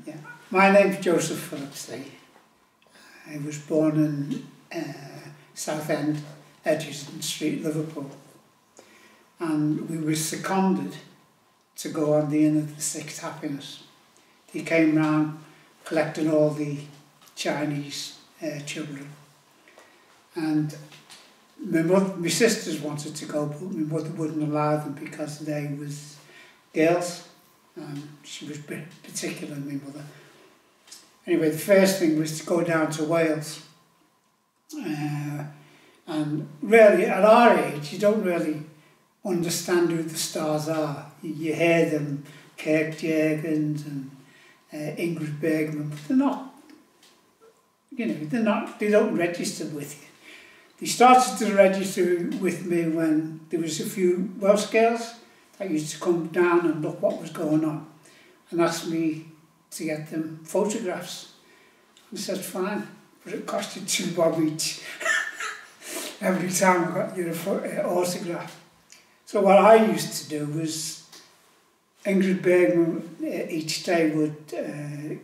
Yeah. My name's Joseph Phillips. I was born in Southend, Edgerton Street, Liverpool. And we were seconded to go on the Inn of the Sixth Happiness. They came round collecting all the Chinese children. And my sisters wanted to go, but my mother wouldn't allow them because they was girls. She was particular, my mother. Anyway, the first thing was to go down to Wales. And really, at our age, you don't really understand who the stars are. You hear them, Kirk Juergens and Ingrid Bergman, but they're not, they don't register with you. They started to register with me when there was a few Welsh girls that used to come down and look what was going on and ask me to get them photographs. I said, fine, but it cost you £2 each every time I got your autograph. So what I used to do was Ingrid Bergman each day would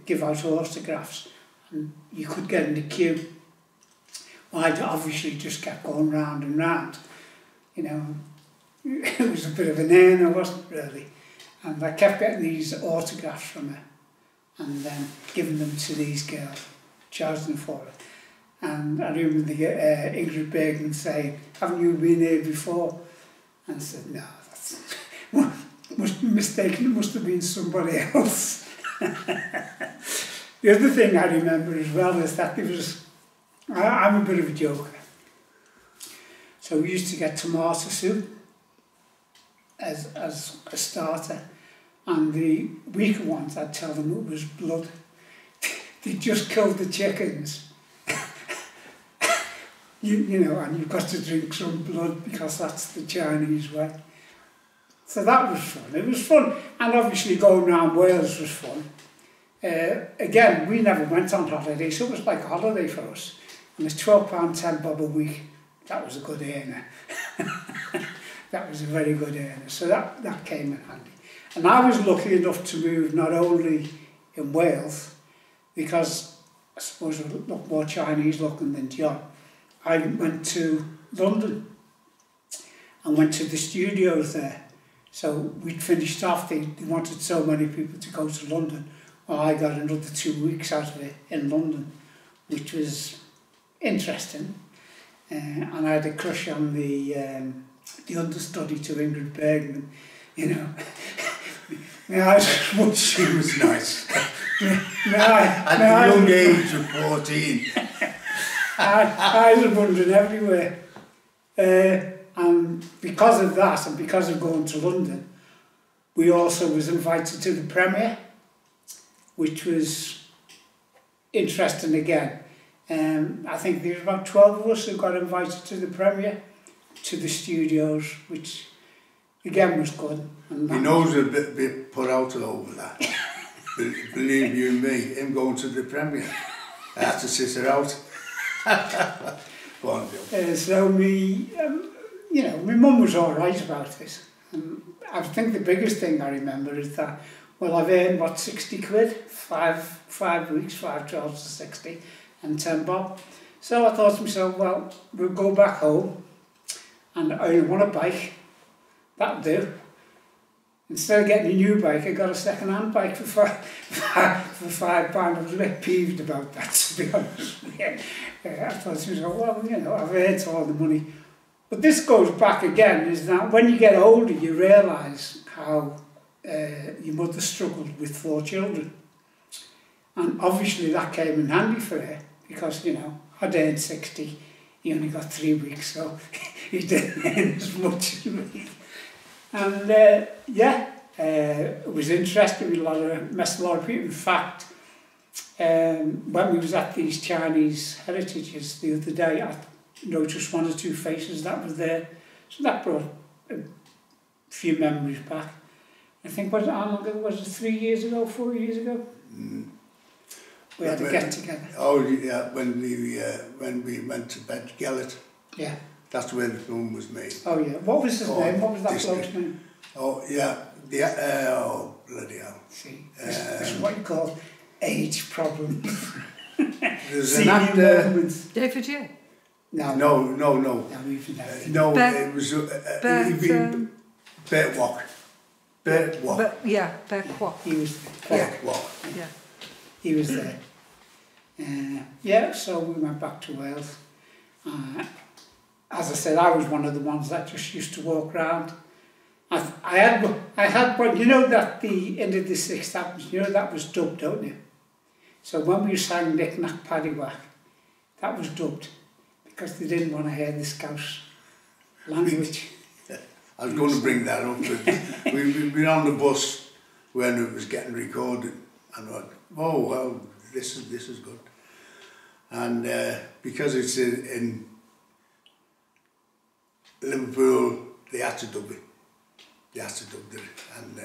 give out autographs and you could get in the queue. Well, I obviously just kept going round and round. It was a bit of an earner, wasn't it, really? And I kept getting these autographs from her and then giving them to these girls, charging them for it. And I remember Ingrid Bergman saying, haven't you been here before? And I said, no, that's must be mistaken, it must have been somebody else. The other thing I remember as well is that there was, I'm a bit of a joker. So we used to get tomato soup as a starter, and the weaker ones, I'd tell them it was blood. They just killed the chickens. And you've got to drink some blood because that's the Chinese way. So that was fun. It was fun, and obviously going around Wales was fun. Again, we never went on holiday, so it was like a holiday for us. And it's £12.10 bob a week. That was a good earner. That was a very good earner. So that came in handy. And I was lucky enough to move not only in Wales, because I suppose I look more Chinese looking than John. I went to London and went to the studios there. So we'd finished off, they wanted so many people to go to London. Well, I got another 2 weeks out of it in London, which was interesting. And I had a crush on the understudy to Ingrid Bergman, She was nice. At the young age of 14. I was wandering everywhere. And because of that, and because of going to London, we also was invited to the premiere, which was interesting again. I think there was about 12 of us who got invited to the premiere, to the studios, which again was good. And he knows a bit put out over that. Believe you me, him going to the premiere, I had to sit her out. Go on, Bill. So my mum was all right about it. I think the biggest thing I remember is that, well, I've earned, 60 quid, 5 weeks, 5 12 to 60, and 10 bob. So I thought to myself, well, we'll go back home, and I want a bike, that'll do. Instead of getting a new bike, I got a second-hand bike for £5. I was a bit peeved about that, to be honest. I thought to myself, well, I've earned all the money. But this goes back again, is that when you get older, you realise how your mother struggled with 4 children. And obviously that came in handy for her, because, I'd earned 60, he only got 3 weeks, so he didn't earn as much as me. And it was interesting. We met a lot of people. In fact, when we was at these Chinese heritages the other day, I noticed 1 or 2 faces that was there. So that brought a few memories back. I think, how long ago was it? 3 years ago, 4 years ago? We had to get together. Oh yeah, when we went to bed together. Yeah. That's where the film was made. Oh yeah. What was his name? What was that bloke's name? Oh yeah. Oh bloody hell. See, this is what you call age problems. There's an actor. David, yeah. No. No, It was Bert Walk. Yeah, Bert Walk. He was Bert Walk. Yeah. He was there. Yeah, so we went back to Wales. As I said, I was one of the ones that just used to walk around. I had one, you know that the end of the Sixth Happens, you know that was dubbed, don't you? So when we sang Knick Knack Paddywhack, that was dubbed because they didn't want to hear the Scouse language. I was going to bring that up, but we'd been on the bus when it was getting recorded, and I thought, oh well, this is good. And because it's in Liverpool, they had to dub it. And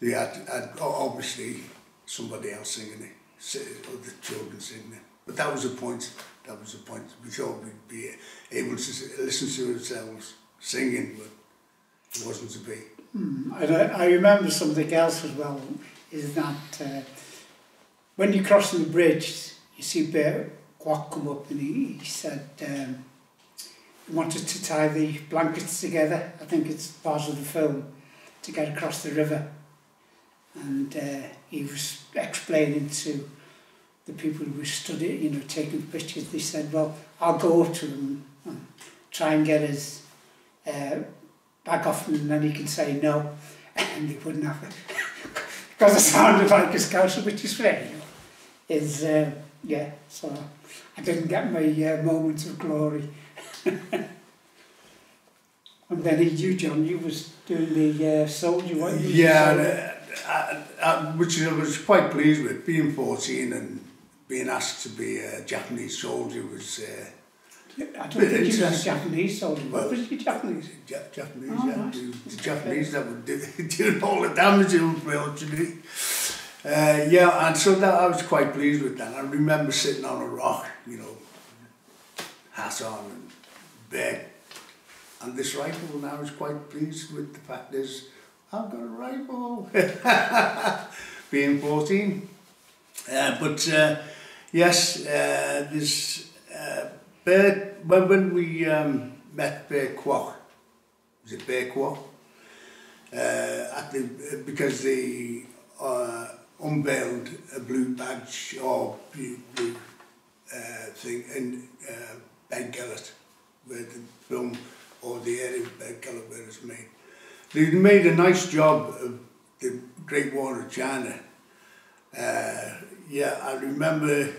they had obviously somebody else singing it, or the children singing it. But that was the point. We thought we'd be able to listen to ourselves singing, but it wasn't to be. I remember something else as well, is that when you're crossing the bridge, you see Bert Kwok come up and he said he wanted to tie the blankets together. I think it's part of the film, to get across the river. And he was explaining to the people who were studying, you know, taking pictures. They said, well, I'll go up to him and try and get his bag off him, and then he can say no. And they wouldn't have it. Because it sounded like a Scouser, which is fair, you know. Yeah, so I didn't get my moment of glory. And then you, John, you was doing the soldier, weren't you? Yeah, which I was quite pleased with. Being 14 and being asked to be a Japanese soldier was... I don't think you were a Japanese soldier. Well, was you Japanese? Japanese, oh, yeah. Nice. The Japanese that would do all the damage, unfortunately. Yeah, and so that I was quite pleased with that. I remember sitting on a rock, you know, hat on and bare. And this rifle, and I was quite pleased with the fact is, I've got a rifle. Being 14. Yes, this Bert, when we met Bert Kwok, was it Bert Kwok? Because they unveiled a blue badge or blue thing in Bedgellet, where the film or the area of Bedgellet where it's made. They made a nice job of the Great Wall of China. Yeah, I remember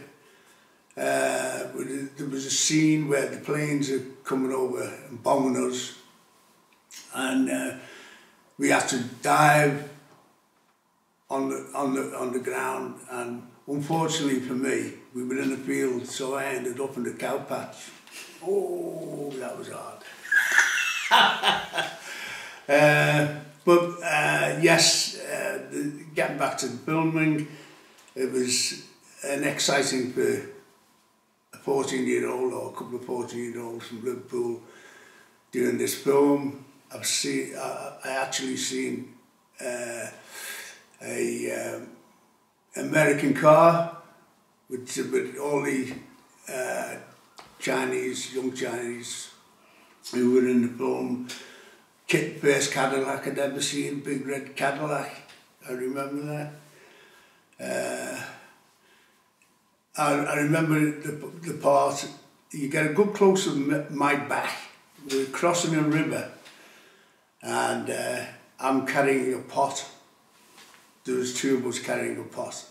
there was a scene where the planes are coming over and bombing us, and we had to dive on the ground, and unfortunately for me, we were in a field, so I ended up in the cow patch. Oh, that was hard. Yes, getting back to the filming, it was an exciting for a 14-year-old or a couple of 14-year-olds from Liverpool doing this film. I actually seen a American car with all the young Chinese who were in the film. First Cadillac I'd ever seen, big red Cadillac, I remember that. I remember the part, you get a good close of my back, we're crossing a river, and I'm carrying a pot. There was two of us carrying a pot.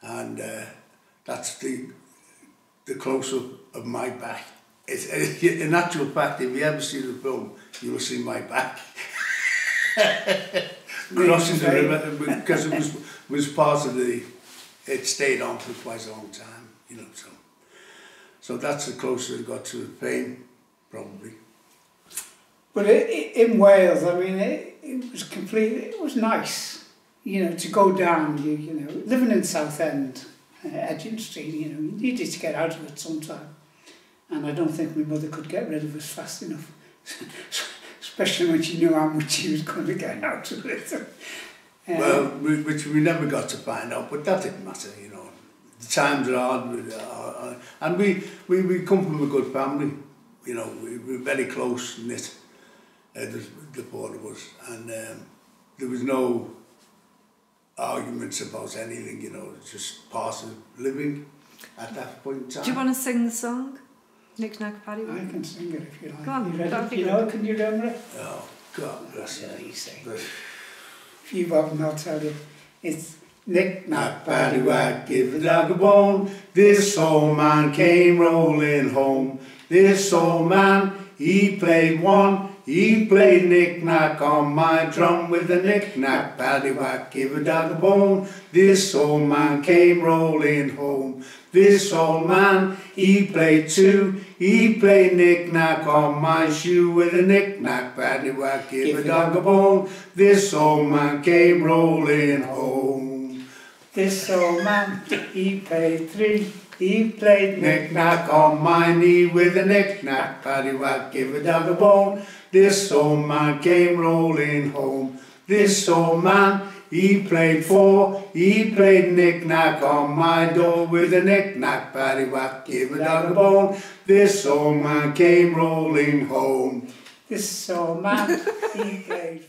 And that's the close-up of my back. In actual fact, if you ever see the film, you will see my back. Crossing the river, because it was part of it stayed on for quite a long time, you know, so that's the closest I got to the pain, probably. But in Wales, I mean, it was nice, you know, to go down, you know, living in Southend, Edging Street, you know, you needed to get out of it sometime. And I don't think my mother could get rid of us fast enough, especially when she knew how much she was going to get out of it. Well, which we never got to find out, but that didn't matter, you know. The times are hard, and we come from a good family, you know. We were very close knit, the four of us, and there was no arguments about anything, you know. It's just part of living at that point in time. Do you want to sing the song? Knick Knack Paddywhack? I can sing it if you like. Go on, you ready? that'd be You good. know, can you remember it? Oh, God bless Yeah, you. you sing. If you haven't, I'll tell you. It's knick Knack, knack, paddywhack, give the dog a bone. This old man came rolling home. This old man, he played one. He played knick-knack on my drum with a knick-knack, paddywhack, give a dog a bone. This old man came rolling home. This old man, he played two. He played knick-knack on my shoe with a knick-knack, paddywhack, give a dog a bone. This old man came rolling home. This old man, he played three. He played Knick-knack on my knee with a knick-knack, paddywhack, give a dog a bone. This old man came rolling home. This old man, he played four. He played knick-knack on my door with a knick-knack, paddywhack, give a dog a bone. This old man came rolling home. This old man, he played